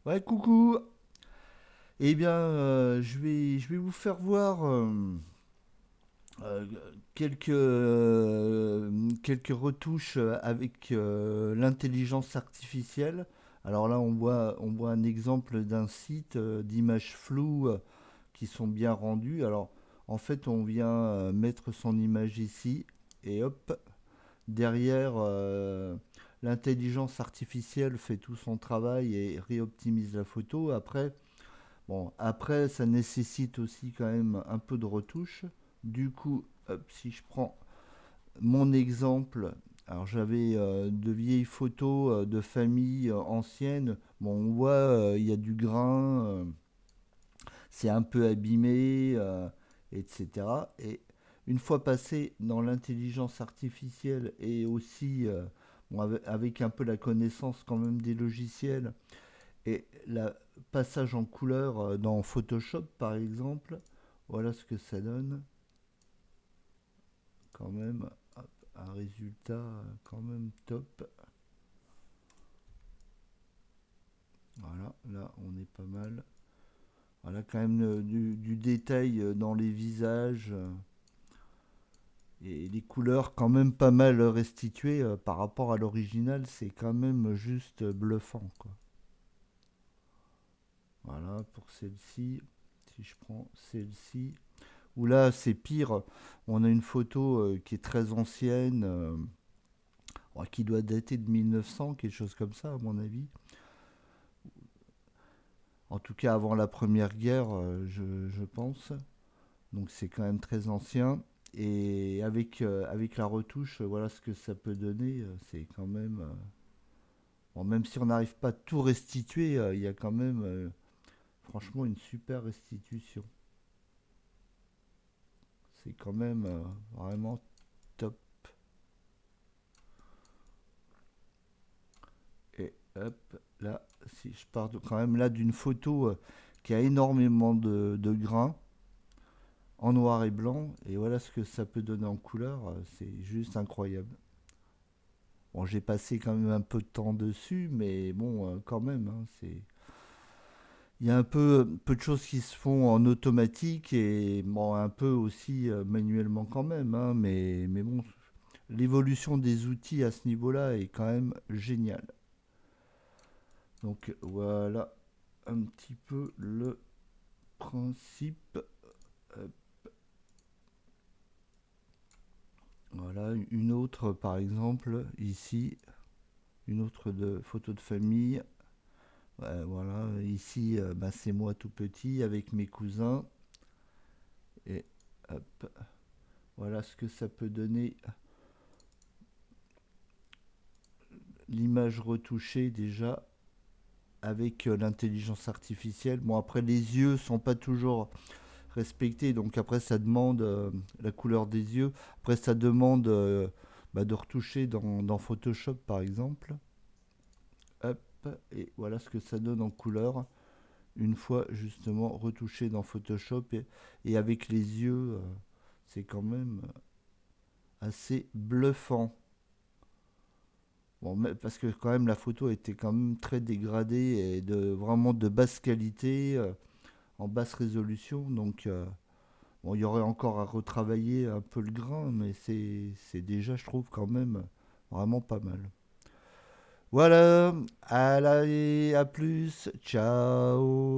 Ouais, coucou. Eh bien, je vais vous faire voir euh, quelques retouches avec l'intelligence artificielle. Alors là, on voit un exemple d'un site d'images floues qui sont bien rendues. Alors, en fait, on vient mettre son image ici et hop, derrière, l'intelligence artificielle fait tout son travail et réoptimise la photo. Après, ça nécessite aussi quand même un peu de retouche. Du coup, hop, si je prends mon exemple, alors j'avais de vieilles photos de famille anciennes. Bon, on voit, il y a du grain, c'est un peu abîmé, etc. Et une fois passé dans l'intelligence artificielle et aussi bon, avec un peu la connaissance quand même des logiciels, et le passage en couleur dans Photoshop, par exemple, voilà ce que ça donne. Quand même, hop, un résultat quand même top. Voilà, là, on est pas mal. Voilà, quand même du détail dans les visages et les couleurs quand même pas mal restituées par rapport à l'original. C'est quand même juste bluffant, quoi. Voilà, pour celle-ci, si je prends celle-ci, où là c'est pire, on a une photo qui est très ancienne, qui doit dater de 1900, quelque chose comme ça à mon avis. En tout cas avant la Première Guerre, je pense. Donc c'est quand même très ancien. Et avec la retouche, voilà ce que ça peut donner. C'est quand même... bon, même si on n'arrive pas à tout restituer, il y a quand même franchement une super restitution. C'est quand même vraiment top. Et hop, là, si je pars quand même là d'une photo qui a énormément de grains en noir et blanc, et voilà ce que ça peut donner en couleur, c'est juste incroyable. Bon, j'ai passé quand même un peu de temps dessus, mais bon, quand même, hein, il y a peu de choses qui se font en automatique et bon, un peu aussi manuellement quand même, hein, mais bon, l'évolution des outils à ce niveau-là est quand même géniale. Donc voilà un petit peu le principe. Euh, Voilà, une autre par exemple, ici, une autre de photo de famille. Ouais, voilà, ici, bah, c'est moi tout petit avec mes cousins. Et hop, voilà ce que ça peut donner. L'image retouchée déjà avec l'intelligence artificielle. Bon, après, les yeux sont pas toujours respectés, donc après, ça demande la couleur des yeux. Après, ça demande bah, de retoucher dans Photoshop par exemple. Hop, et voilà ce que ça donne en couleur. Une fois justement retouché dans Photoshop et avec les yeux, c'est quand même assez bluffant. Bon, parce que quand même la photo était quand même très dégradée et vraiment de basse qualité, en basse résolution. Donc bon, il y aurait encore à retravailler un peu le grain, mais c'est déjà, je trouve, quand même vraiment pas mal. Voilà, allez, à plus, ciao.